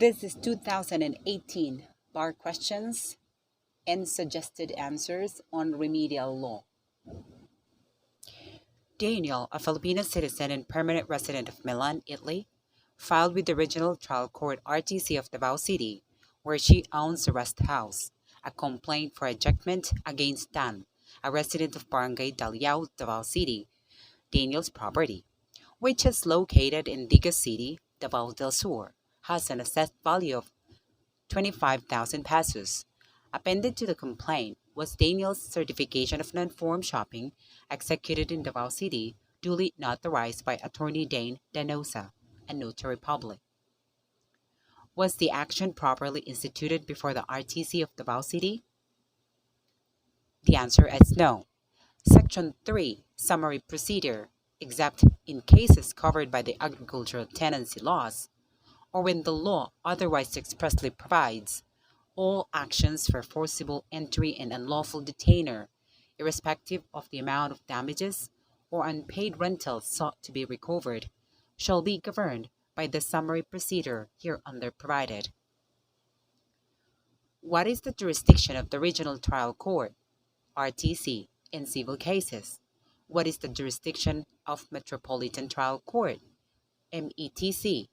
This is 2018 bar questions and suggested answers on remedial law. Daniel, a Filipino citizen and permanent resident of Milan, Italy, filed with the Regional Trial Court RTC of Davao City, where she owns a rest house, a complaint for ejectment against Dan, a resident of Barangay Daliao, Davao City, Daniel's property, which is located in Diga City, Davao del Sur, has an assessed value of 25,000 pesos. Appended to the complaint was Daniel's certification of non-form shopping executed in Davao City, duly notarized by Attorney Dane Danosa, a notary public. Was the action properly instituted before the RTC of Davao City? The answer is no. Section 3, Summary Procedure, except in cases covered by the agricultural tenancy laws, or when the law otherwise expressly provides, all actions for forcible entry and unlawful detainer, irrespective of the amount of damages or unpaid rentals sought to be recovered, shall be governed by the summary procedure hereunder provided. What is the jurisdiction of the Regional Trial Court, RTC, in civil cases? What is the jurisdiction of Metropolitan Trial Court, METC,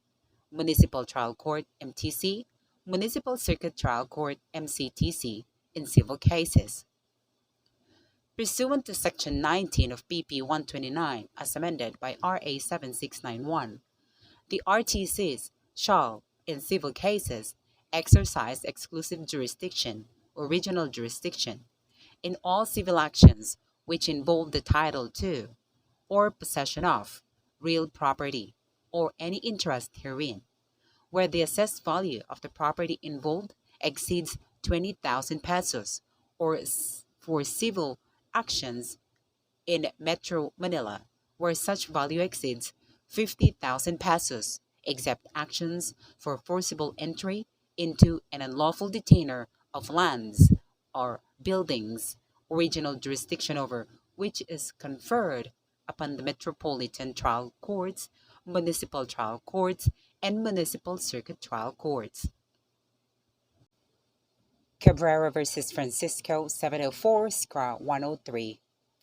Municipal Trial Court, MTC, Municipal Circuit Trial Court, MCTC, in civil cases? Pursuant to Section 19 of BP 129, as amended by RA 7691, the RTCs shall, in civil cases, exercise exclusive jurisdiction, original jurisdiction, in all civil actions which involve the title to, or possession of, real property, or any interest herein, where the assessed value of the property involved exceeds 20,000 pesos, or for civil actions in Metro Manila, where such value exceeds 50,000 pesos, except actions for forcible entry into an unlawful detainer of lands or buildings, original jurisdiction over which is conferred upon the Metropolitan Trial Courts, Municipal Trial Courts, and Municipal Circuit Trial Courts. Cabrera versus Francisco 704, SCRA 103,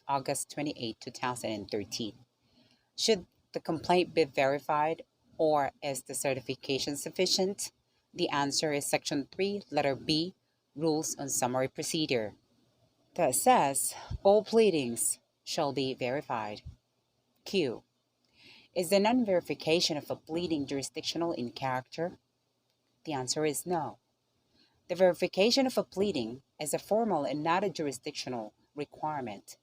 August 28, 2013. Should the complaint be verified or is the certification sufficient? The answer is Section 3, letter B, Rules on Summary Procedure. To assess, all pleadings shall be verified. Q. Is the non-verification of a pleading jurisdictional in character? The answer is no. The verification of a pleading is a formal and not a jurisdictional requirement.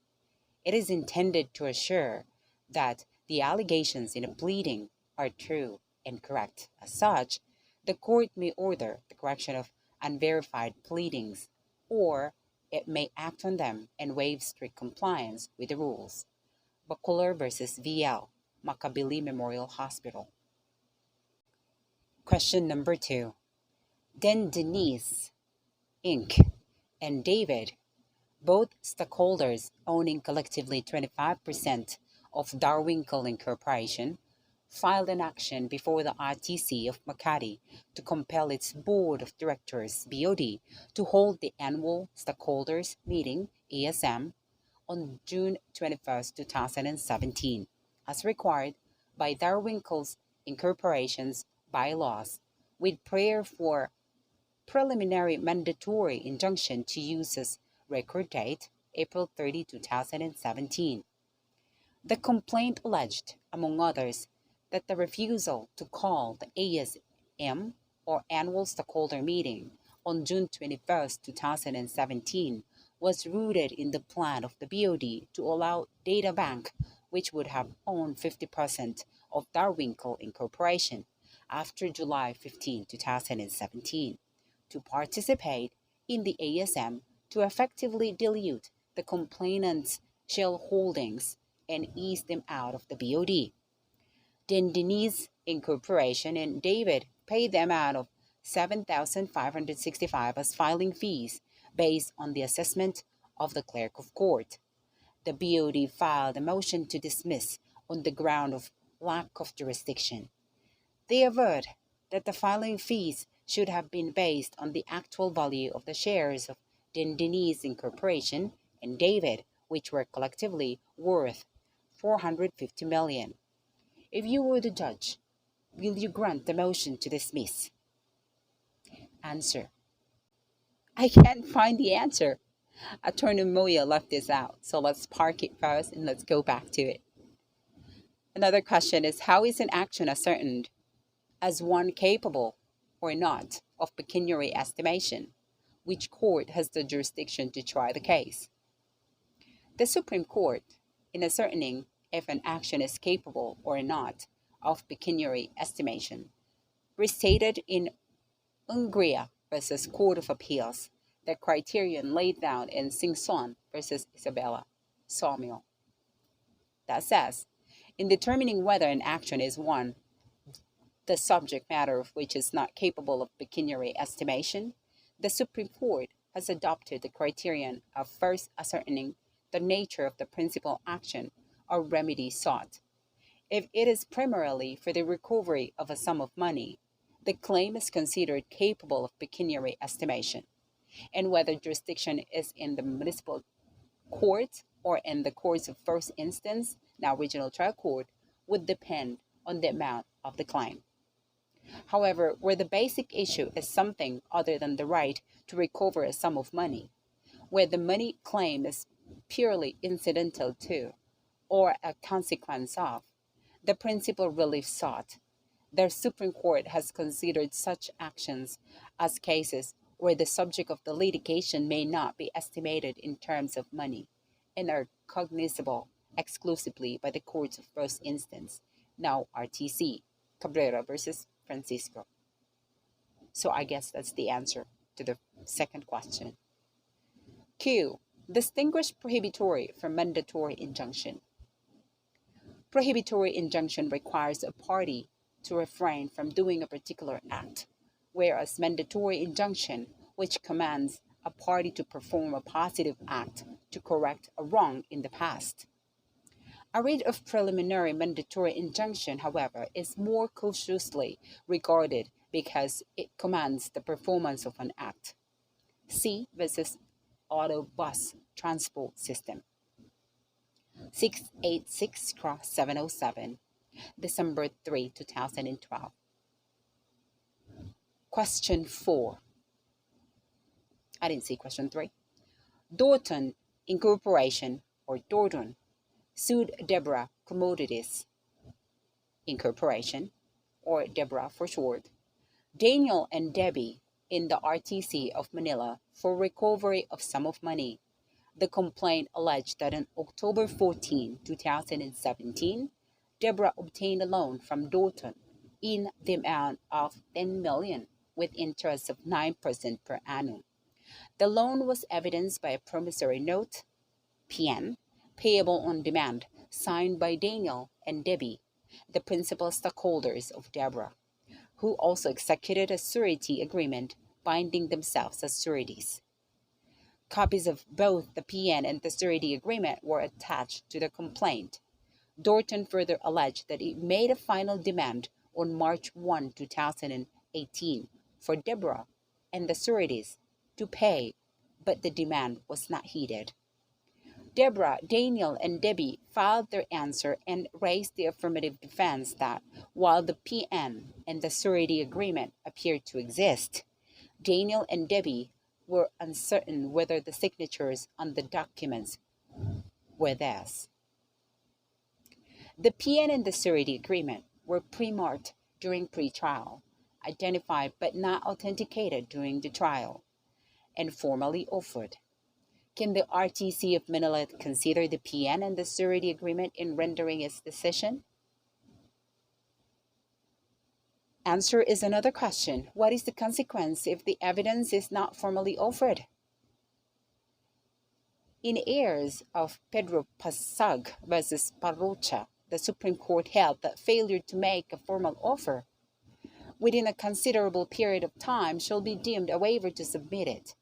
It is intended to assure that the allegations in a pleading are true and correct. As such, the court may order the correction of unverified pleadings, or it may act on them and waive strict compliance with the rules. Bacular versus VL, Makabili Memorial Hospital. Question number 2. Denise, Inc., and David, both stockholders owning collectively 25% of Darwinkle Incorporation, filed an action before the RTC of Makati to compel its Board of Directors, BOD, to hold the annual stockholders meeting, ASM, on June 21, 2017, as required by Darwinkle's Incorporation's bylaws, with prayer for preliminary mandatory injunction to use as record date April 30, 2017. The complaint alleged, among others, that the refusal to call the ASM, or Annual Stockholder Meeting, on June 21, 2017 was rooted in the plan of the BOD to allow DataBank, which would have owned 50% of Darwinkle Incorporation after July 15, 2017, to participate in the ASM to effectively dilute the complainant's shareholdings and ease them out of the BOD. Denise Incorporation and David paid the amount of $7,565 as filing fees based on the assessment of the clerk of court. The BOD filed a motion to dismiss on the ground of lack of jurisdiction. They averred that the filing fees should have been based on the actual value of the shares of Denise Incorporation and David, which were collectively worth $450 million. If you were the judge, will you grant the motion to dismiss? Answer: I can't find the answer. Attorney Moya left this out, so let's park it first and let's go back to it. Another question is, how is an action ascertained as one capable or not of pecuniary estimation? Which court has the jurisdiction to try the case? The Supreme Court, in ascertaining if an action is capable or not of pecuniary estimation, restated in Ungria versus Court of Appeals the criterion laid down in Singson versus Isabella Samuel. That says, in determining whether an action is one, the subject matter of which is not capable of pecuniary estimation, the Supreme Court has adopted the criterion of first ascertaining the nature of the principal action or remedy sought. If it is primarily for the recovery of a sum of money, the claim is considered capable of pecuniary estimation, and whether jurisdiction is in the municipal court or in the courts of first instance, now regional trial court, would depend on the amount of the claim. However, where the basic issue is something other than the right to recover a sum of money, where the money claim is purely incidental to or a consequence of the principal relief sought, the Supreme Court has considered such actions as cases where the subject of the litigation may not be estimated in terms of money and are cognizable exclusively by the courts of first instance, now RTC, Cabrera versus Francisco. So I guess that's the answer to the second question. Q. Distinguish prohibitory from mandatory injunction. Prohibitory injunction requires a party to refrain from doing a particular act, whereas mandatory injunction, which commands a party to perform a positive act to correct a wrong in the past. A writ of preliminary mandatory injunction, however, is more cautiously regarded because it commands the performance of an act. C versus Auto Bus Transport System. 686/707, December 3, 2012. Question 4. I didn't see question 3. Dorton Incorporation, or Dorton, sued Deborah Commodities Incorporation, or Deborah for short, Daniel and Debbie in the RTC of Manila for recovery of sum of money. The complaint alleged that on October 14, 2017, Deborah obtained a loan from Dorton in the amount of $10 million with interest of 9% per annum. The loan was evidenced by a promissory note, PN, payable on demand, signed by Daniel and Debbie, the principal stockholders of Deborah, who also executed a surety agreement binding themselves as sureties. Copies of both the PN and the surety agreement were attached to the complaint. Dorton further alleged that it made a final demand on March 1, 2018 for Deborah and the sureties to pay, but the demand was not heeded. Deborah, Daniel, and Debbie filed their answer and raised the affirmative defense that while the PN and the surety agreement appeared to exist, Daniel and Debbie were uncertain whether the signatures on the documents were theirs. The PN and the surety agreement were pre-marked during pre-trial, identified but not authenticated during the trial, and formally offered. Can the RTC of Manila consider the PN and the surety agreement in rendering its decision? Answer is another question. What is the consequence if the evidence is not formally offered? In heirs of Pedro Pasag versus Parrocha, the Supreme Court held that failure to make a formal offer within a considerable period of time shall be deemed a waiver to submit it.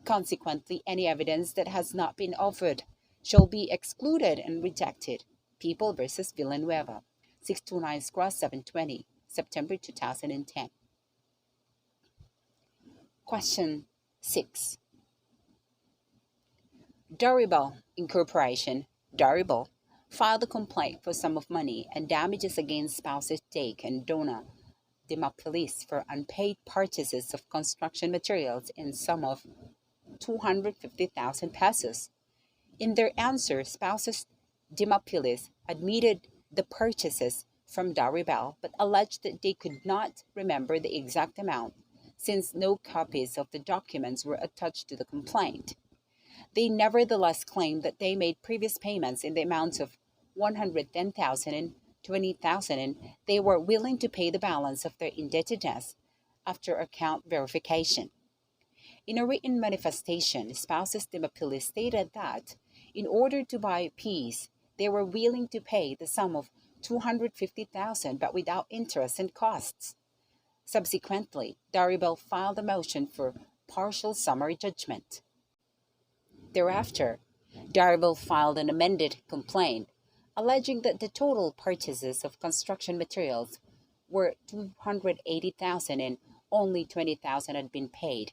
Consequently, any evidence that has not been offered shall be excluded and rejected. People versus Villanueva, 629/720, September 2010. Question 6. Durable Incorporation, Durable, filed a complaint for sum of money and damages against spouses Jake and Donna Demapolis for unpaid purchases of construction materials in sum of 250,000 pesos. In their answer, spouses Demapolis admitted the purchases from Daribel but alleged that they could not remember the exact amount since no copies of the documents were attached to the complaint. They nevertheless claimed that they made previous payments in the amounts of 110,000 and 20,000 and they were willing to pay the balance of their indebtedness after account verification. In a written manifestation, spouses Demapolis stated that in order to buy peace, they were willing to pay the sum of 250,000 but without interest and costs. Subsequently, Daribel filed a motion for partial summary judgment. Thereafter, Daribel filed an amended complaint alleging that the total purchases of construction materials were 280,000 and only 20,000 had been paid.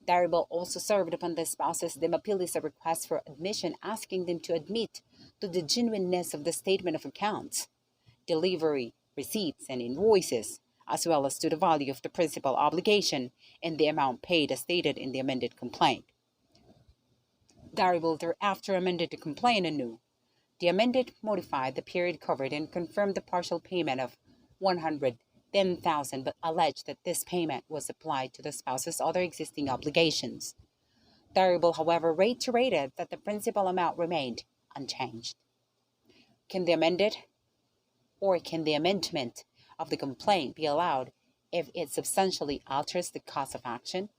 Daribel also served upon the spouses Demapolis a request for admission asking them to admit to the genuineness of the statement of accounts, delivery, receipts, and invoices, as well as to the value of the principal obligation and the amount paid as stated in the amended complaint. Daribel thereafter amended the complaint anew. The amended modified the period covered and confirmed the partial payment of 110,000 but alleged that this payment was applied to the spouse's other existing obligations. Daribel, however, reiterated that the principal amount remained unchanged. Can the amendment of the complaint be allowed if it substantially alters the cause of action?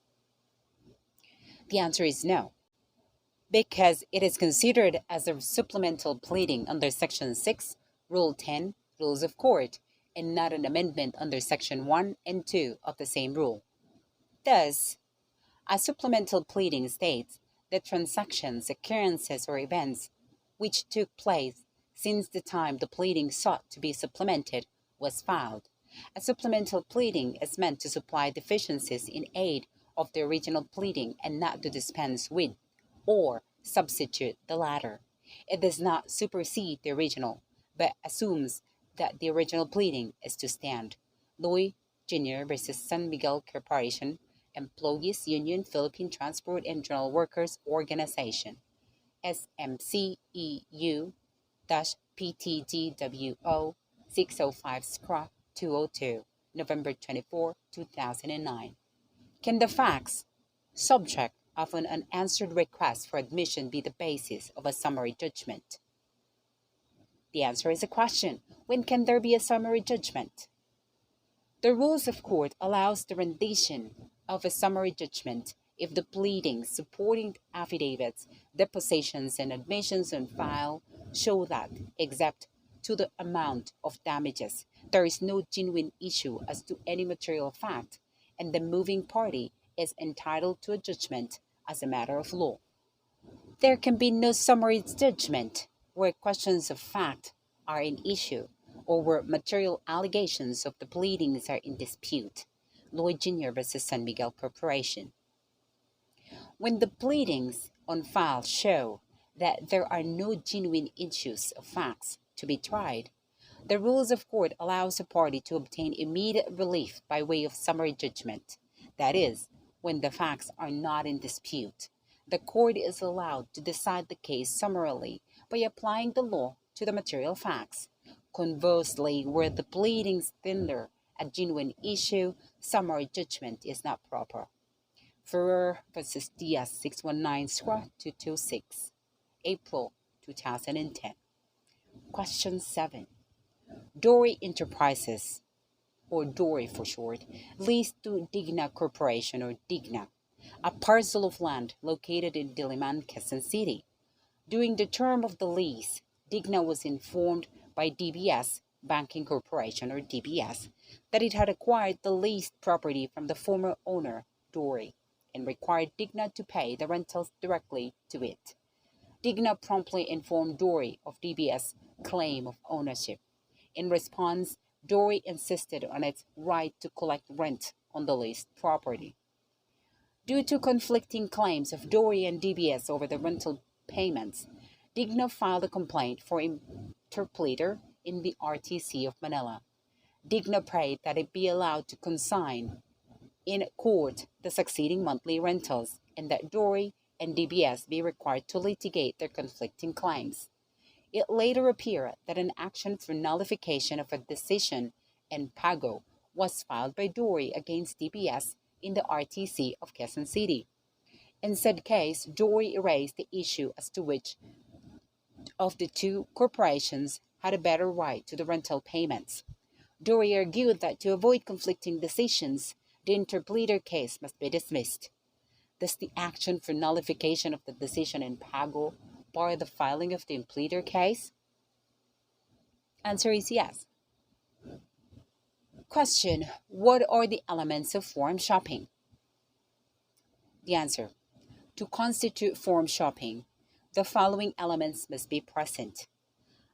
The answer is no, because it is considered as a supplemental pleading under Section 6, Rule 10, Rules of Court, and not an amendment under Section 1 and 2 of the same rule. Thus, a supplemental pleading states that transactions, occurrences, or events which took place since the time the pleading sought to be supplemented was filed. A supplemental pleading is meant to supply deficiencies in aid of the original pleading and not to dispense with or substitute the latter. It does not supersede the original, but assumes that the original pleading is to stand. Loy Jr. versus San Miguel Corporation, Employees Union Philippine Transport and General Workers Organization, SMCEU-PTGWO 605-202, November 24, 2009. Can the facts, subject of an unanswered request for admission, be the basis of a summary judgment? The answer is a question. When can there be a summary judgment? The rules of court allows the rendition of a summary judgment if the pleadings, supporting affidavits, depositions, and admissions on file show that, except to the amount of damages, there is no genuine issue as to any material fact, and the moving party is entitled to a judgment as a matter of law. There can be no summary judgment where questions of fact are in issue or where material allegations of the pleadings are in dispute. Lloyd Jr. versus San Miguel Corporation. When the pleadings on file show that there are no genuine issues of facts to be tried, the rules of court allows a party to obtain immediate relief by way of summary judgment. That is, when the facts are not in dispute, the court is allowed to decide the case summarily by applying the law to the material facts. Conversely, where the pleadings tender a genuine issue, summary judgment is not proper. Ferrer versus Diaz 619-226, April 2010. Question 7. Dory Enterprises, or Dory for short, leased to Digna Corporation or Digna, a parcel of land located in Diliman, Quezon City. During the term of the lease, Digna was informed by DBS Banking Corporation or DBS that it had acquired the leased property from the former owner, Dory, and required Digna to pay the rentals directly to it. Digna promptly informed Dory of DBS' claim of ownership. In response, Dory insisted on its right to collect rent on the leased property. Due to conflicting claims of Dory and DBS over the rental payments, Digna filed a complaint for interpleader in the RTC of Manila. Digna prayed that it be allowed to consign in court the succeeding monthly rentals and that Dory and DBS be required to litigate their conflicting claims. It later appeared that an action for nullification of a decision and pago was filed by Dory against DBS in the RTC of Quezon City. In said case, Dory erased the issue as to which of the two corporations had a better right to the rental payments. Dory argued that to avoid conflicting decisions, the interpleader case must be dismissed. Does the action for nullification of the decision in pago bar the filing of the impleader case? Answer is yes. Question: what are the elements of forum shopping? The answer: to constitute forum shopping, the following elements must be present: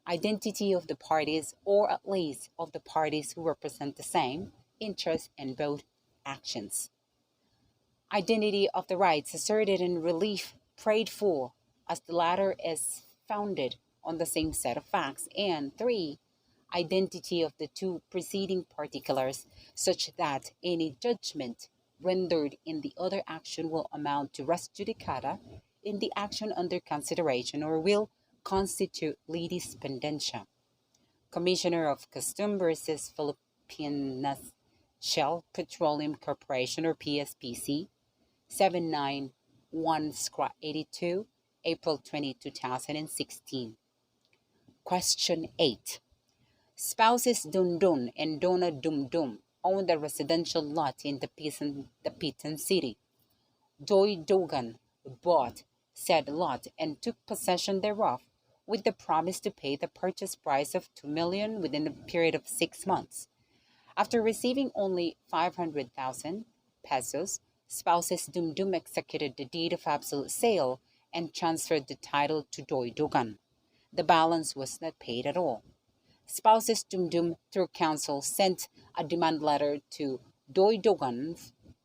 identity of the parties, or at least of the parties who represent the same interest in both actions. Identity of the rights asserted and relief prayed for, as the latter is founded on the same set of facts. And 3. Identity of the two preceding particulars, such that any judgment rendered in the other action will amount to res judicata in the action under consideration or will constitute litis pendentia. Commissioner of Custom versus Philippines Shell Petroleum Corporation, or PSPC, 791-82, April 20, 2016. Question 8. Spouses Dundun and Donna Dumdum owned a residential lot in the Pitan City. Doy Dogan bought said lot and took possession thereof with the promise to pay the purchase price of 2 million within a period of 6 months. After receiving only 500,000 pesos, spouses Dumdum executed the deed of absolute sale and transferred the title to Doy Dogan. The balance was not paid at all. Spouses Dumdum, through counsel, sent a demand letter to Doy Dogan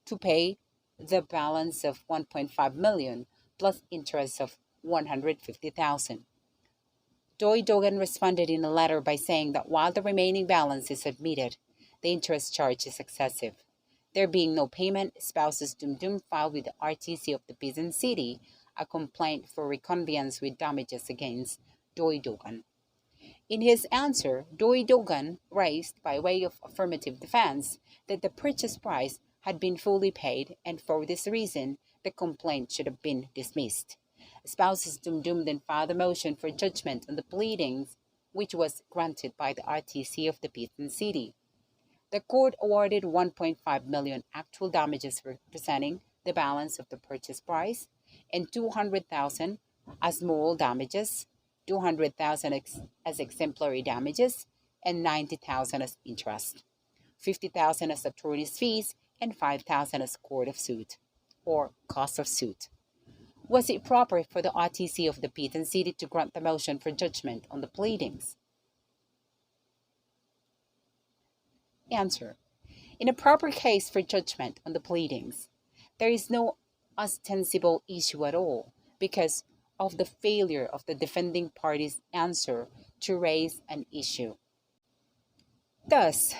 to pay the balance of 1.5 million plus interest of 150,000. Doy Dogan responded in a letter by saying that while the remaining balance is admitted, the interest charge is excessive. There being no payment, spouses Dumdum filed with the RTC of the Quezon City a complaint for reconveyance with damages against Doy Dogan. In his answer, Doy Dogan raised, by way of affirmative defense, that the purchase price had been fully paid, and for this reason, the complaint should have been dismissed. Spouses Dumdum then filed a motion for judgment on the pleadings, which was granted by the RTC of the Quezon City. The court awarded 1.5 million actual damages representing the balance of the purchase price and 200,000 as moral damages, 200,000 as exemplary damages, and 90,000 as interest, 50,000 as attorney's fees, and 5,000 as court of suit or cost of suit. Was it proper for the RTC of the Quezon City to grant the motion for judgment on the pleadings? Answer: in a proper case for judgment on the pleadings, there is no ostensible issue at all because of the failure of the defending party's answer to raise an issue. Thus,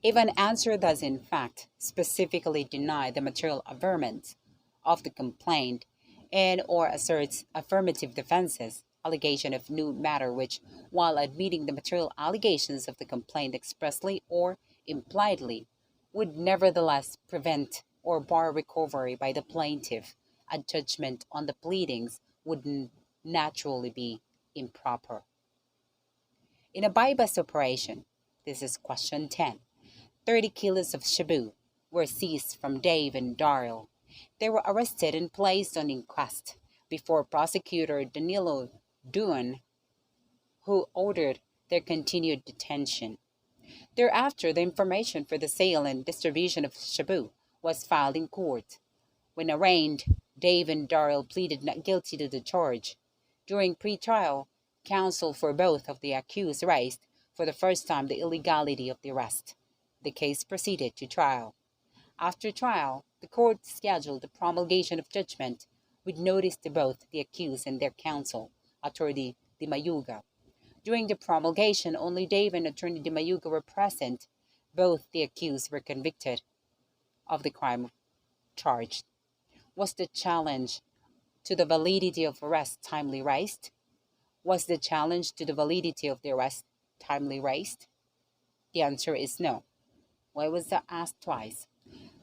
if an answer does in fact specifically deny the material averment of the complaint and or asserts affirmative defenses, allegation of new matter which, while admitting the material allegations of the complaint expressly or impliedly, would nevertheless prevent or bar recovery by the plaintiff, a judgment on the pleadings would naturally be improper. In a buy-bust operation, this is question 10, 30 kilos of shabu were seized from Dave and Daryl. They were arrested and placed on inquest before prosecutor Danilo Duan, who ordered their continued detention. Thereafter, the information for the sale and distribution of shabu was filed in court. When arraigned, Dave and Daryl pleaded not guilty to the charge. During pre-trial, counsel for both of the accused raised for the first time the illegality of the arrest. The case proceeded to trial. After trial, the court scheduled the promulgation of judgment with notice to both the accused and their counsel, Attorney De Mayuga. During the promulgation, only Dave and Attorney De Mayuga were present. Both the accused were convicted of the crime charged. Was the challenge to the validity of arrest timely raised? Was the challenge to the validity of the arrest timely raised? The answer is no. Why was that asked twice?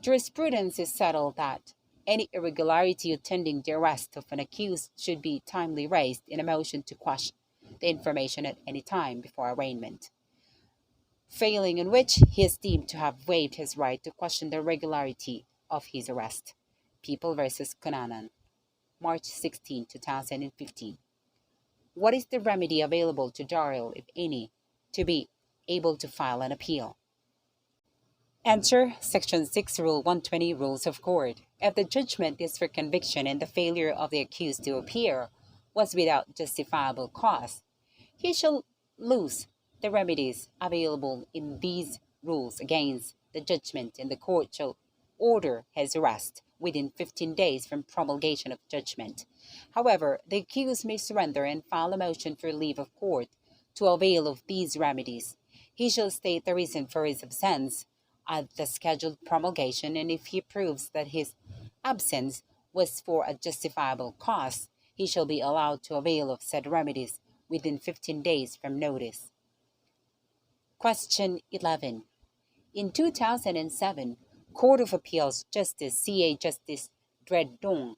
Jurisprudence is settled that any irregularity attending the arrest of an accused should be timely raised in a motion to quash the information at any time before arraignment, failing in which he is deemed to have waived his right to question the regularity of his arrest. People versus Cunanan, March 16, 2015. What is the remedy available to Daryl, if any, to be able to file an appeal? Answer Section 6, Rule 120, Rules of Court. If the judgment is for conviction and the failure of the accused to appear was without justifiable cause, he shall lose the remedies available in these rules against the judgment, and the court shall order his arrest within 15 days from promulgation of judgment. However, the accused may surrender and file a motion for leave of court to avail of these remedies. He shall state the reason for his absence at the scheduled promulgation, and if he proves that his absence was for a justifiable cause, he shall be allowed to avail of said remedies within 15 days from notice. Question 11. In 2007, Court of Appeals Justice C.A. Justice Dred Dong,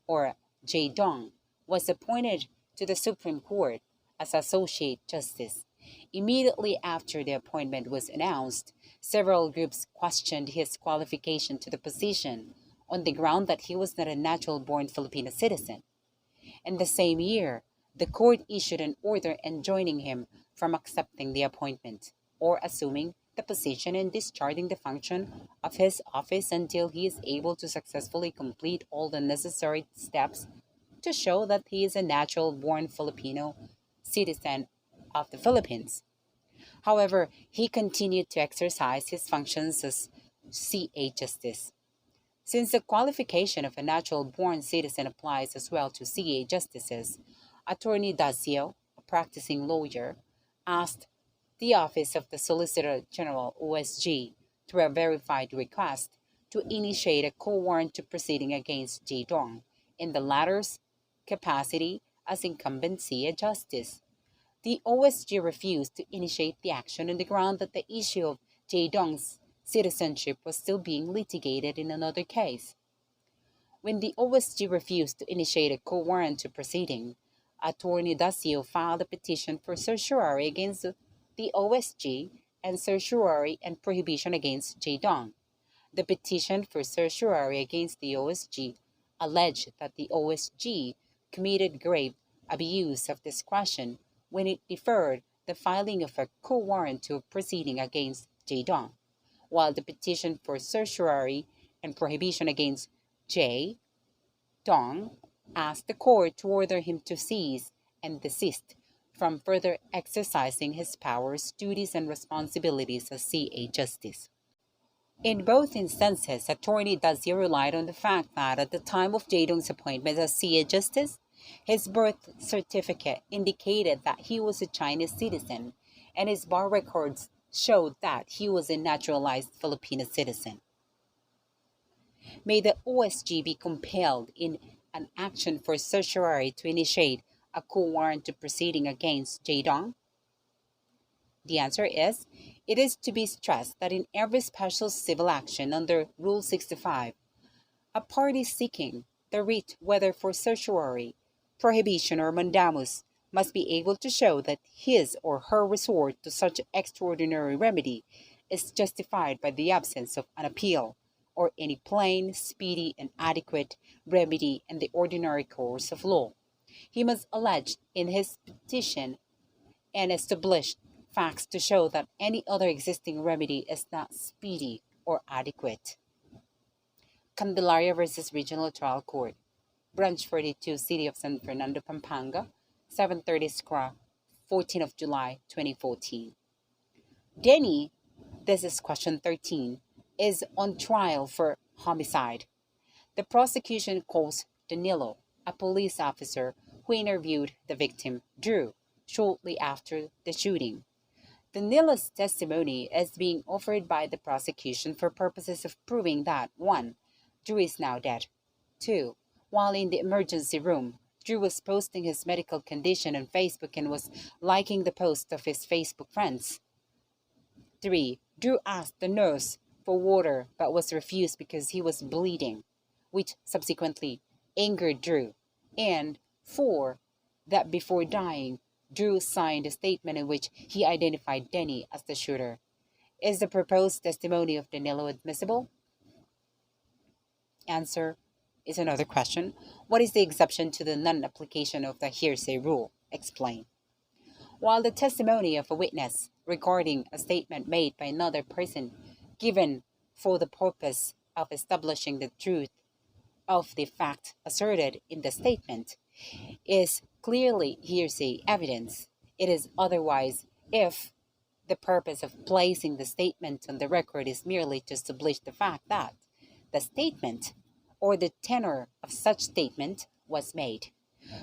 or J. Dong, was appointed to the Supreme Court as Associate Justice. Immediately after the appointment was announced, several groups questioned his qualification to the position on the ground that he was not a natural-born Filipino citizen. In the same year, the court issued an order enjoining him from accepting the appointment or assuming the position and discharging the function of his office until he is able to successfully complete all the necessary steps to show that he is a natural-born Filipino citizen of the Philippines. However, he continued to exercise his functions as C.A. Justice. Since the qualification of a natural-born citizen applies as well to C.A. Justices, Attorney Dacio, a practicing lawyer, asked the Office of the Solicitor General OSG, through a verified request, to initiate a co-warrant to proceeding against J. Dong in the latter's capacity as incumbent C.A. Justice. The OSG refused to initiate the action on the ground that the issue of J. Dong's citizenship was still being litigated in another case. When the OSG refused to initiate a co-warrant to proceeding, Attorney Dacio filed a petition for certiorari against the OSG and certiorari and prohibition against J. Dong. The petition for certiorari against the OSG alleged that the OSG committed grave abuse of discretion when it deferred the filing of a co-warrant to a proceeding against J. Dong, while the petition for certiorari and prohibition against J. Dong asked the court to order him to cease and desist from further exercising his powers, duties, and responsibilities as C.A. Justice. In both instances, Attorney Dacio relied on the fact that at the time of J. Dong's appointment as C.A. Justice, his birth certificate indicated that he was a Chinese citizen, and his bar records showed that he was a naturalized Filipino citizen. May the OSG be compelled in an action for certiorari to initiate a co-warrant to proceeding against J. Dong? The answer is, it is to be stressed that in every special civil action under Rule 65, a party seeking the writ, whether for certiorari, prohibition, or mandamus, must be able to show that his or her resort to such extraordinary remedy is justified by the absence of an appeal, or any plain, speedy, and adequate remedy in the ordinary course of law. He must allege in his petition and establish facts to show that any other existing remedy is not speedy or adequate. Candelaria versus Regional Trial Court, Branch 42, City of San Fernando, Pampanga, 730 Scra, 14 of July, 2014. Denny, this is question 13. is on trial for homicide. The prosecution calls Danilo, a police officer who interviewed the victim, Drew, shortly after the shooting. Danilo's testimony is being offered by the prosecution for purposes of proving that 1. Drew is now dead. 2. While in the emergency room, Drew was posting his medical condition on Facebook and was liking the posts of his Facebook friends. 3. Drew asked the nurse for water but was refused because he was bleeding, which subsequently angered Drew. And 4. That before dying, Drew signed a statement in which he identified Denny as the shooter. Is the proposed testimony of Danilo admissible? Answer is another question. What is the exception to the non-application of the hearsay rule? Explain. While the testimony of a witness regarding a statement made by another person given for the purpose of establishing the truth of the fact asserted in the statement is clearly hearsay evidence, it is otherwise if the purpose of placing the statement on the record is merely to establish the fact that the statement or the tenor of such statement was made.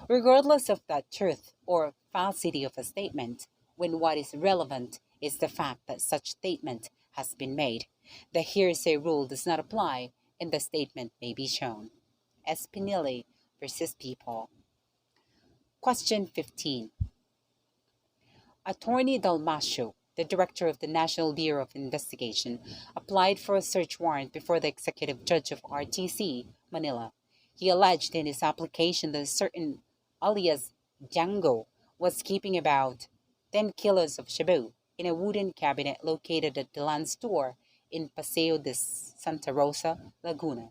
Regardless of the truth or falsity of a statement, when what is relevant is the fact that such statement has been made, the hearsay rule does not apply and the statement may be shown. Spinelli versus People. Question 15. Attorney Dalmasio, the director of the National Bureau of Investigation, applied for a search warrant before the executive judge of RTC, Manila. He alleged in his application that a certain alias Django was keeping about 10 kilos of shabu in a wooden cabinet located at the land store in Paseo de Santa Rosa, Laguna.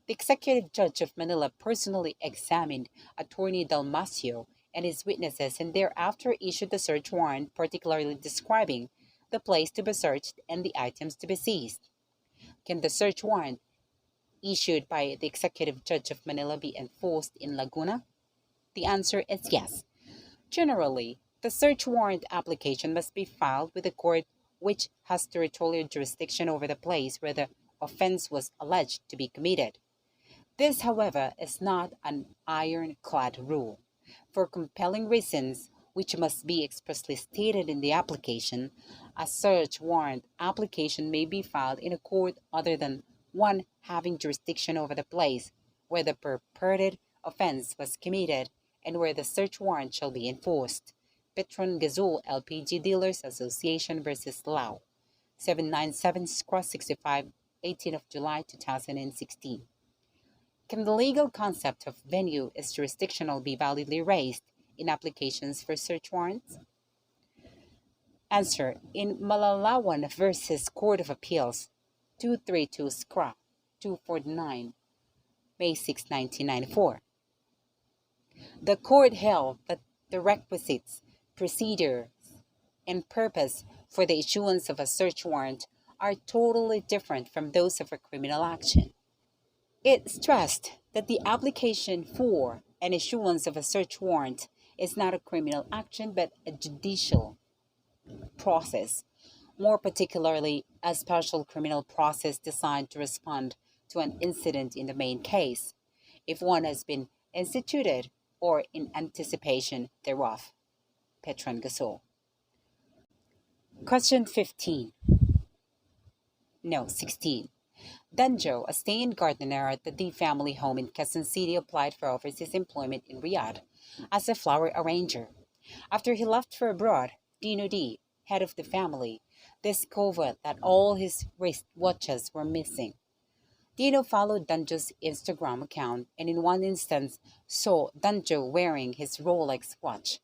The executive judge of Manila personally examined Attorney Dalmasio and his witnesses and thereafter issued the search warrant, particularly describing the place to be searched and the items to be seized. Can the search warrant issued by the executive judge of Manila be enforced in Laguna? The answer is yes. Generally, the search warrant application must be filed with the court which has territorial jurisdiction over the place where the offense was alleged to be committed. This, however, is not an ironclad rule. For compelling reasons, which must be expressly stated in the application, a search warrant application may be filed in a court other than one having jurisdiction over the place where the purported offense was committed and where the search warrant shall be enforced. Petron Gazul LPG Dealers Association versus Lao, 797-65, 18 of July 2016. Can the legal concept of venue as jurisdictional be validly raised in applications for search warrants? Answer. In Malalawan versus Court of Appeals, 232 SCRA 249, May 6, 1994. The court held that the requisites, procedures, and purpose for the issuance of a search warrant are totally different from those of a criminal action. It stressed that the application for and issuance of a search warrant is not a criminal action but a judicial process, more particularly a special criminal process designed to respond to an incident in the main case, if one has been instituted or in anticipation thereof. Petron Gasol. Question 16. Danjo, a stay-in gardener at the D family home in Quezon City, applied for overseas employment in Riyadh as a flower arranger. After he left for abroad, Dino D, head of the family, discovered that all his wristwatches were missing. Dino followed Danjo's Instagram account and in one instance saw Danjo wearing his Rolex watch.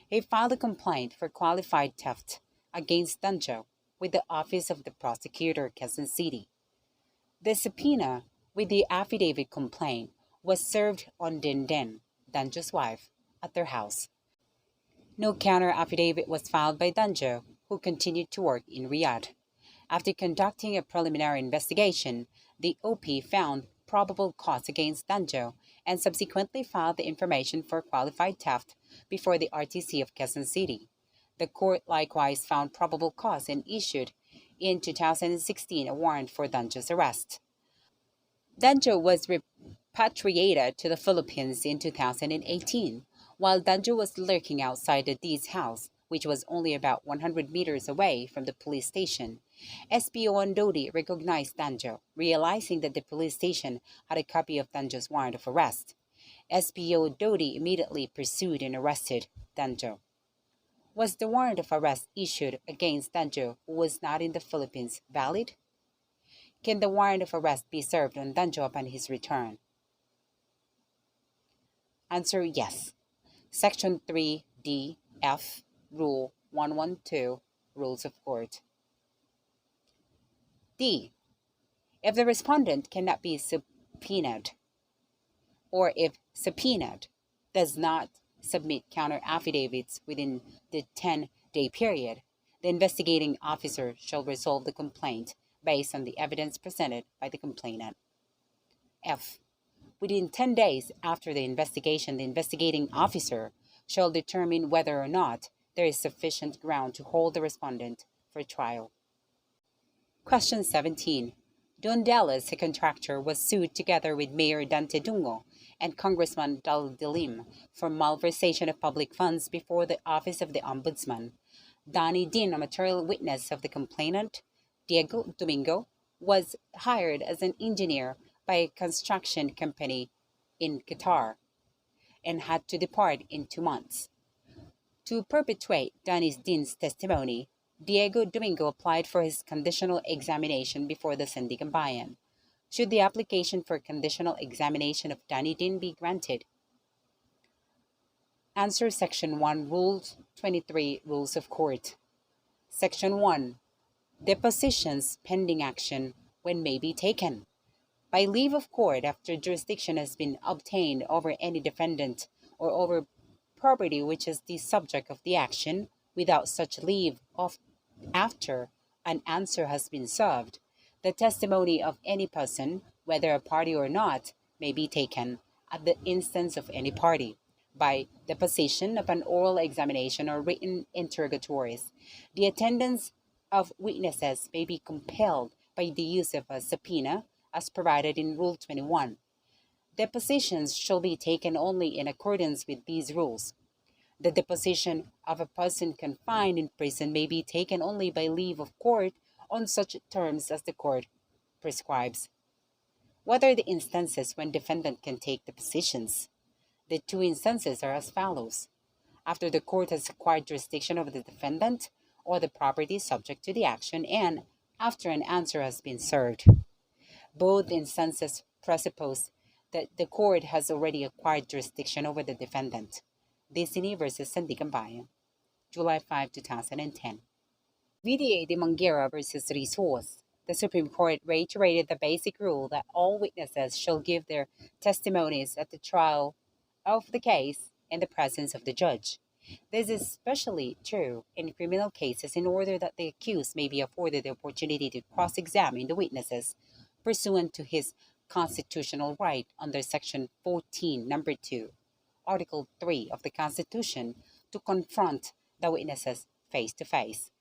He filed a complaint for qualified theft against Danjo with the Office of the Prosecutor, Quezon City. The subpoena with the affidavit complaint was served on Dinden, Danjo's wife, at their house. No counter affidavit was filed by Danjo, who continued to work in Riyadh. After conducting a preliminary investigation, the OP found probable cause against Danjo and subsequently filed the information for qualified theft before the RTC of Quezon City. The court likewise found probable cause and issued in 2016 a warrant for Danjo's arrest. Danjo was repatriated to the Philippines in 2018, while Danjo was lurking outside the D's house, which was only about 100 meters away from the police station. SPO Andodi recognized Danjo, realizing that the police station had a copy of Danjo's warrant of arrest. SPO Dodi immediately pursued and arrested Danjo. Was the warrant of arrest issued against Danjo, who was not in the Philippines, valid? Can the warrant of arrest be served on Danjo upon his return? Answer yes. Section 3D F Rule 112 Rules of Court. D. If the respondent cannot be subpoenaed, or if subpoenaed does not submit counter affidavits within the 10-day period, the investigating officer shall resolve the complaint based on the evidence presented by the complainant. F. Within 10 days after the investigation, the investigating officer shall determine whether or not there is sufficient ground to hold the respondent for trial. Question 17. Don Dallas, a contractor, was sued together with Mayor Dante Dungo and Congressman Dal Dilim for malversation of public funds before the Office of the Ombudsman. Donnie Dean, a material witness of the complainant, Diego Domingo, was hired as an engineer by a construction company in Qatar and had to depart in 2 months. To perpetuate Donnie Dean's testimony, Diego Domingo applied for his conditional examination before the Sandiganbayan. Should the application for conditional examination of Donnie Dean be granted? Answer Section 1, Rule 23, Rules of Court. Section 1. Depositions pending action when may be taken. By leave of court after jurisdiction has been obtained over any defendant or over property which is the subject of the action, without such leave of after an answer has been served, the testimony of any person, whether a party or not, may be taken at the instance of any party by deposition upon oral examination or written interrogatories. The attendance of witnesses may be compelled by the use of a subpoena as provided in Rule 21. Depositions shall be taken only in accordance with these rules. The deposition of a person confined in prison may be taken only by leave of court on such terms as the court prescribes. What are the instances when defendant can take depositions? The 2 instances are as follows. After the court has acquired jurisdiction over the defendant or the property subject to the action, and after an answer has been served. Both instances presuppose that the court has already acquired jurisdiction over the defendant. Disney versus Sandiganbayan, July 5, 2010. VDA de Manguera versus Resource. The Supreme Court reiterated the basic rule that all witnesses shall give their testimonies at the trial of the case in the presence of the judge. This is especially true in criminal cases in order that the accused may be afforded the opportunity to cross-examine the witnesses pursuant to his constitutional right under Section 14, Number 2, Article 3 of the Constitution to confront the witnesses face to face.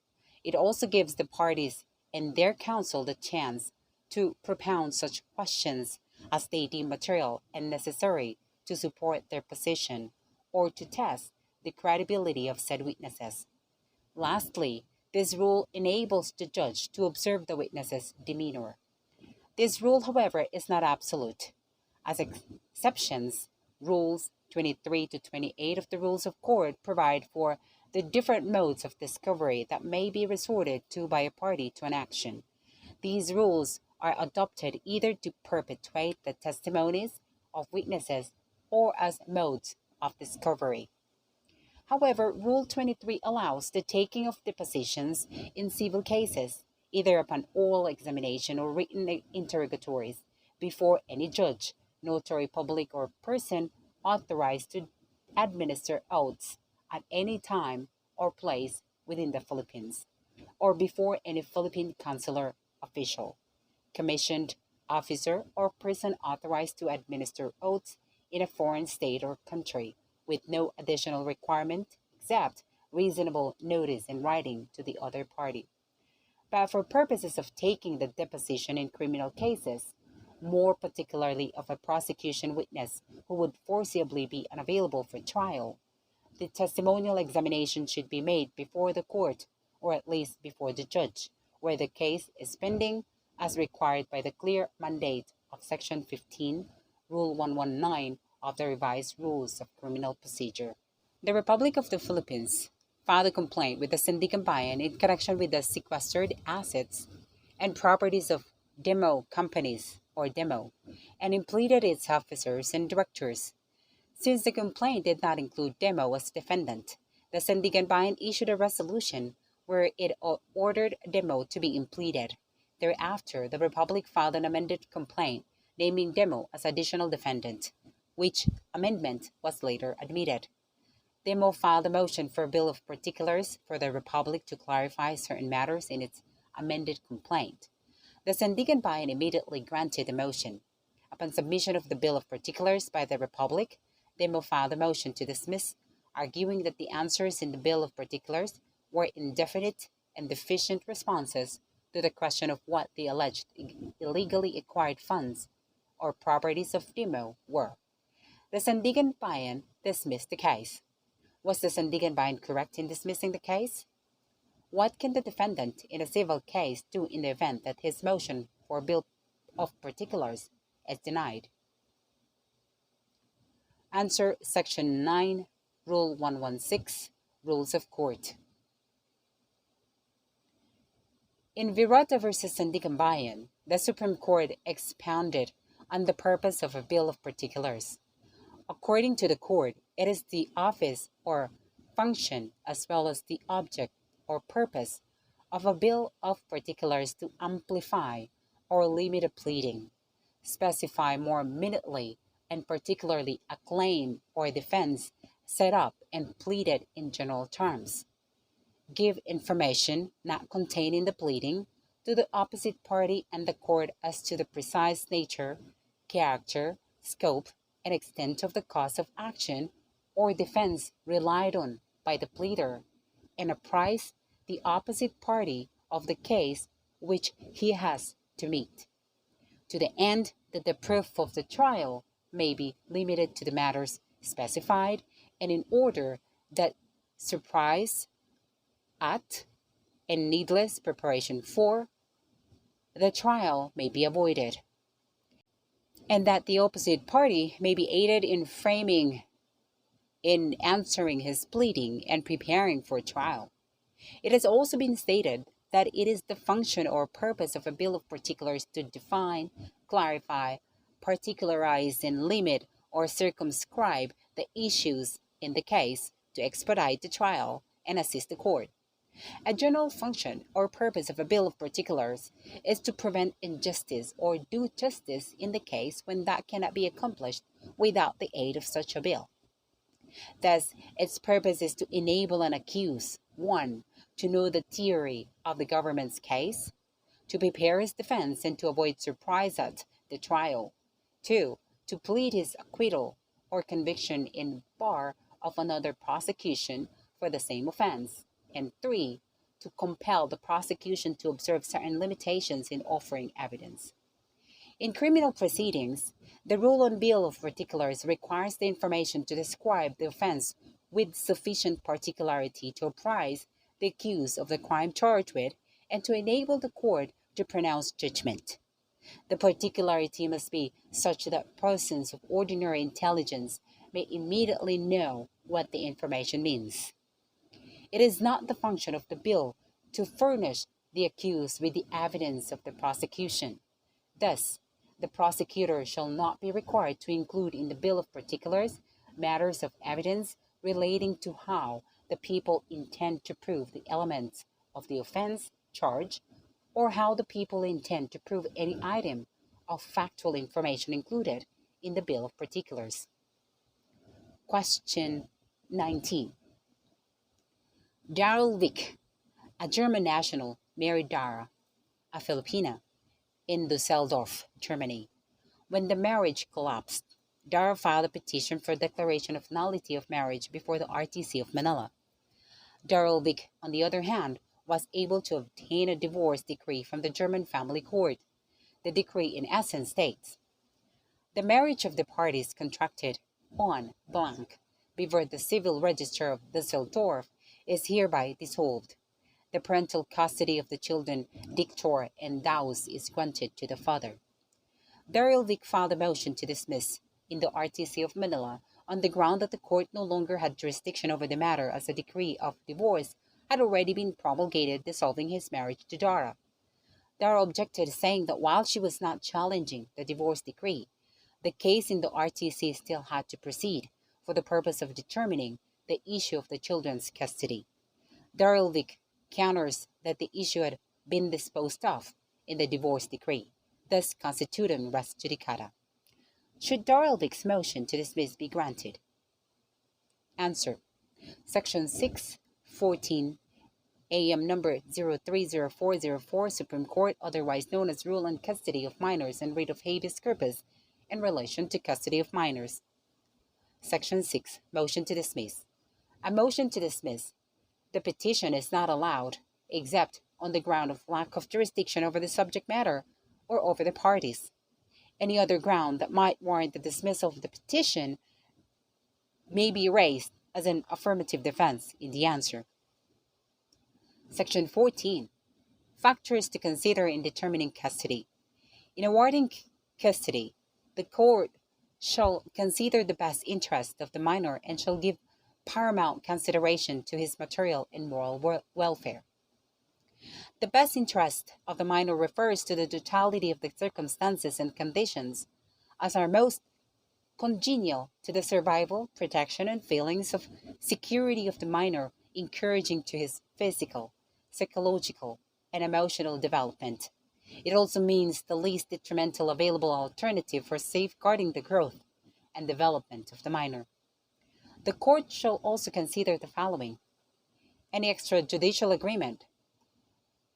It also gives the parties and their counsel the chance to propound such questions as they deem material and necessary to support their position or to test the credibility of said witnesses. Lastly, this rule enables the judge to observe the witness's demeanor. This rule, however, is not absolute. As exceptions, Rules 23 to 28 of the Rules of Court provide for the different modes of discovery that may be resorted to by a party to an action. These rules are adopted either to perpetuate the testimonies of witnesses or as modes of discovery. However, Rule 23 allows the taking of depositions in civil cases, either upon oral examination or written interrogatories, before any judge, notary public, or person authorized to administer oaths at any time or place within the Philippines, or before any Philippine consular official, commissioned officer, or person authorized to administer oaths in a foreign state or country, with no additional requirement except reasonable notice in writing to the other party. but for purposes of taking the deposition in criminal cases, more particularly of a prosecution witness who would foreseeably be unavailable for trial, the testimonial examination should be made before the court, or at least before the judge, where the case is pending, as required by the clear mandate of Section 15, Rule 119 of the Revised Rules of Criminal Procedure. The Republic of the Philippines filed a complaint with the Sandigan in connection with the sequestered assets and properties of demo companies, or demo, and pleaded its officers and directors. Since the complaint did not include demo as defendant, the Sandigan issued a resolution where it ordered demo to be impleaded. Thereafter, the Republic filed an amended complaint naming demo as additional defendant, which amendment was later admitted. Demo filed a motion for a bill of particulars for the Republic to clarify certain matters in its amended complaint. The Sandigan immediately granted the motion. Upon submission of the bill of particulars by the Republic, Demo filed a motion to dismiss, arguing that the answers in the bill of particulars were indefinite and deficient responses to the question of what the alleged illegally acquired funds or properties of Demo were. The Sandigan dismissed the case. Was the Sandigan correct in dismissing the case? What can the defendant in a civil case do in the event that his motion for bill of particulars is denied? Answer Section 9, Rule 116, Rules of Court. In Virata v. Sandigan, the Supreme Court expounded on the purpose of a bill of particulars. According to the court, it is the office or function as well as the object or purpose of a bill of particulars to amplify or limit a pleading, specify more minutely and particularly a claim or defense set up and pleaded in general terms, give information not contained in the pleading to the opposite party and the court as to the precise nature, character, scope, and extent of the cause of action or defense relied on by the pleader, and apprise the opposite party of the case which he has to meet, to the end that the proof of the trial may be limited to the matters specified, and in order that surprise at and needless preparation for the trial may be avoided, and that the opposite party may be aided in answering his pleading and preparing for trial. It has also been stated that it is the function or purpose of a bill of particulars to define, clarify, particularize, and limit or circumscribe the issues in the case to expedite the trial and assist the court. A general function or purpose of a bill of particulars is to prevent injustice or do justice in the case when that cannot be accomplished without the aid of such a bill. Thus, its purpose is to enable an accused, 1. To know the theory of the government's case, to prepare his defense and to avoid surprise at the trial, 2. To plead his acquittal or conviction in bar of another prosecution for the same offense, and 3. To compel the prosecution to observe certain limitations in offering evidence. In criminal proceedings, the rule on bill of particulars requires the information to describe the offense with sufficient particularity to apprise the accused of the crime charged with and to enable the court to pronounce judgment. The particularity must be such that persons of ordinary intelligence may immediately know what the information means. It is not the function of the bill to furnish the accused with the evidence of the prosecution. Thus, the prosecutor shall not be required to include in the bill of particulars matters of evidence relating to how the people intend to prove the elements of the offense charge, or how the people intend to prove any item of factual information included in the bill of particulars. Question 19. Darrell Wick, a German national, married Dara, a Filipina, in Dusseldorf, Germany. When the marriage collapsed, Dara filed a petition for declaration of nullity of marriage before the RTC of Manila. Darrell Wick, on the other hand, was able to obtain a divorce decree from the German family court. The decree in essence states, the marriage of the parties contracted on blank before the civil register of Düsseldorf is hereby dissolved. The parental custody of the children, dictor and dowry is granted to the father. Daryl Vick filed a motion to dismiss in the RTC of Manila on the ground that the court no longer had jurisdiction over the matter as a decree of divorce had already been promulgated dissolving his marriage to Dara. Dara objected, saying that while she was not challenging the divorce decree, the case in the RTC still had to proceed for the purpose of determining the issue of the children's custody. Daryl Vick counters that the issue had been disposed of in the divorce decree, thus constituting res judicata. Should Daryl Vick's motion to dismiss be granted? Answer. Section 614 AM number 030404 Supreme Court, otherwise known as Rule on Custody of Minors and Writ of Habeas Corpus in relation to custody of minors. Section 6. Motion to dismiss. A motion to dismiss the petition is not allowed except on the ground of lack of jurisdiction over the subject matter or over the parties. Any other ground that might warrant the dismissal of the petition may be raised as an affirmative defense in the answer. Section 14. Factors to consider in determining custody. In awarding custody, the court shall consider the best interest of the minor and shall give paramount consideration to his material and moral welfare. The best interest of the minor refers to the totality of the circumstances and conditions as are most congenial to the survival, protection, and feelings of security of the minor, encouraging to his physical, psychological, and emotional development. It also means the least detrimental available alternative for safeguarding the growth and development of the minor. The court shall also consider the following. Any extrajudicial agreement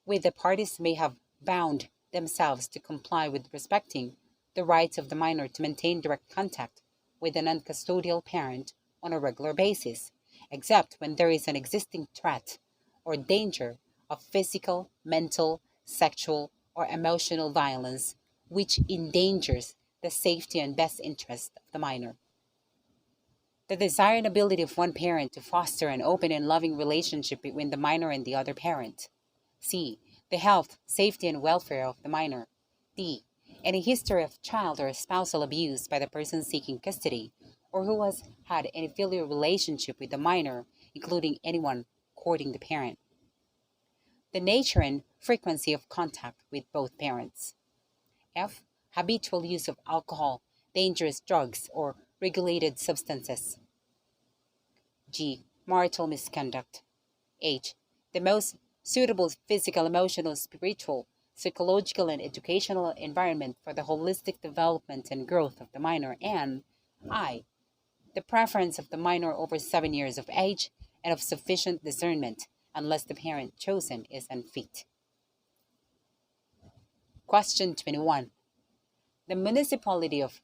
with the parties may have bound themselves to comply with respecting the rights of the minor to maintain direct contact with a non-custodial parent on a regular basis, except when there is an existing threat or danger of physical, mental, sexual, or emotional violence which endangers the safety and best interest of the minor. The desire and ability of one parent to foster an open and loving relationship between the minor and the other parent. C. The health, safety, and welfare of the minor. D. Any history of child or spousal abuse by the person seeking custody, or who has had any filial relationship with the minor, including anyone courting the parent. The nature and frequency of contact with both parents. F. Habitual use of alcohol, dangerous drugs, or regulated substances. G. Marital misconduct. H. The most suitable physical, emotional, spiritual, psychological, and educational environment for the holistic development and growth of the minor. And I. The preference of the minor over 7 years of age and of sufficient discernment, unless the parent chosen is unfit. Question 21. The municipality of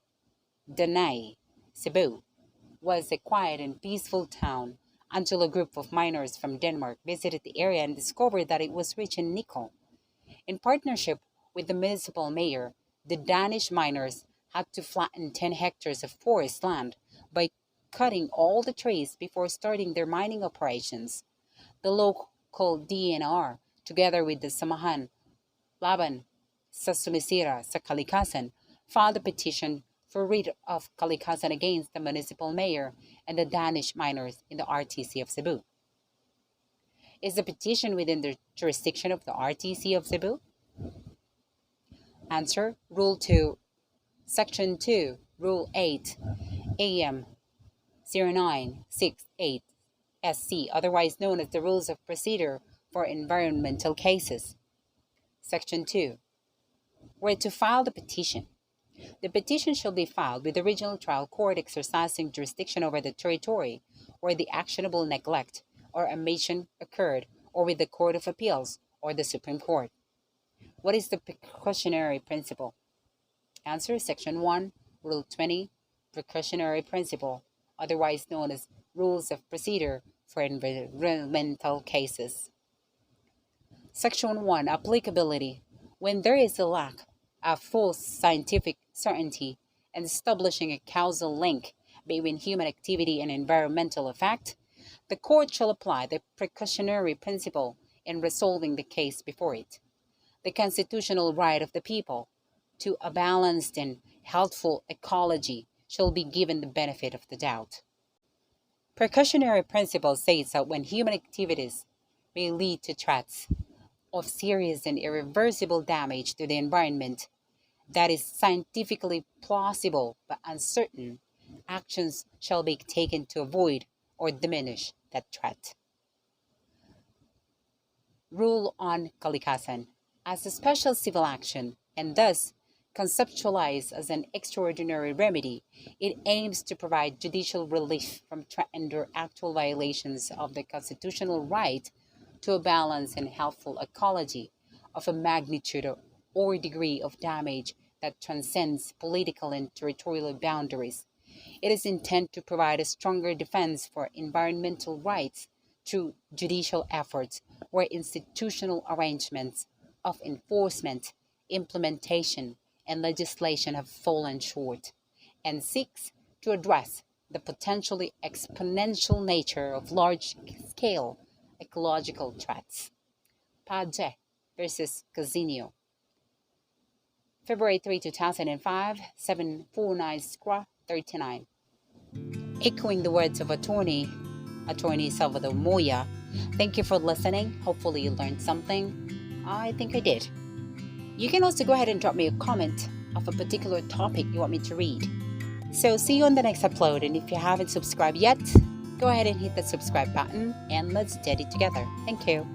Danay, Cebu, was a quiet and peaceful town until a group of miners from Denmark visited the area and discovered that it was rich in nickel. In partnership with the municipal mayor, the Danish miners had to flatten 10 hectares of forest land by cutting all the trees before starting their mining operations. The local DNR, together with the Samahan Laban sa Sumisira sa Kalikasan, filed a petition for writ of kalikasan against the municipal mayor and the Danish miners in the RTC of Cebu. Is the petition within the jurisdiction of the RTC of Cebu? Answer. Rule 2, Section 2, Rule 8, AM 0968 SC, otherwise known as the Rules of Procedure for Environmental Cases. Section 2. Where to file the petition. The petition shall be filed with the regional trial court exercising jurisdiction over the territory where the actionable neglect or omission occurred, or with the Court of Appeals or the Supreme Court. What is the precautionary principle? Answer. Section 1, Rule 20, Precautionary Principle, otherwise known as Rules of Procedure for Environmental Cases. Section 1, Applicability. When there is a lack of full scientific certainty in establishing a causal link between human activity and environmental effect, the court shall apply the precautionary principle in resolving the case before it. The constitutional right of the people to a balanced and healthful ecology shall be given the benefit of the doubt. Precautionary principle says that when human activities may lead to threats of serious and irreversible damage to the environment that is scientifically plausible but uncertain, actions shall be taken to avoid or diminish that threat. Rule on kalikasan. As a special civil action, and thus conceptualized as an extraordinary remedy, it aims to provide judicial relief from threatened or actual violations of the constitutional right to a balanced and healthful ecology of a magnitude or degree of damage that transcends political and territorial boundaries. It is intended to provide a stronger defense for environmental rights through judicial efforts where institutional arrangements of enforcement, implementation, and legislation have fallen short, and seeks to address the potentially exponential nature of large-scale ecological threats. Padje versus Casino. February 3, 2005, 749 Scra 39. Echoing the words of Attorney Salvador Moya, thank you for listening. Hopefully you learned something. I think I did. You can also go ahead and drop me a comment of a particular topic you want me to read. So see you on the next upload, and if you haven't subscribed yet, go ahead and hit the subscribe button and let's get it together. Thank you.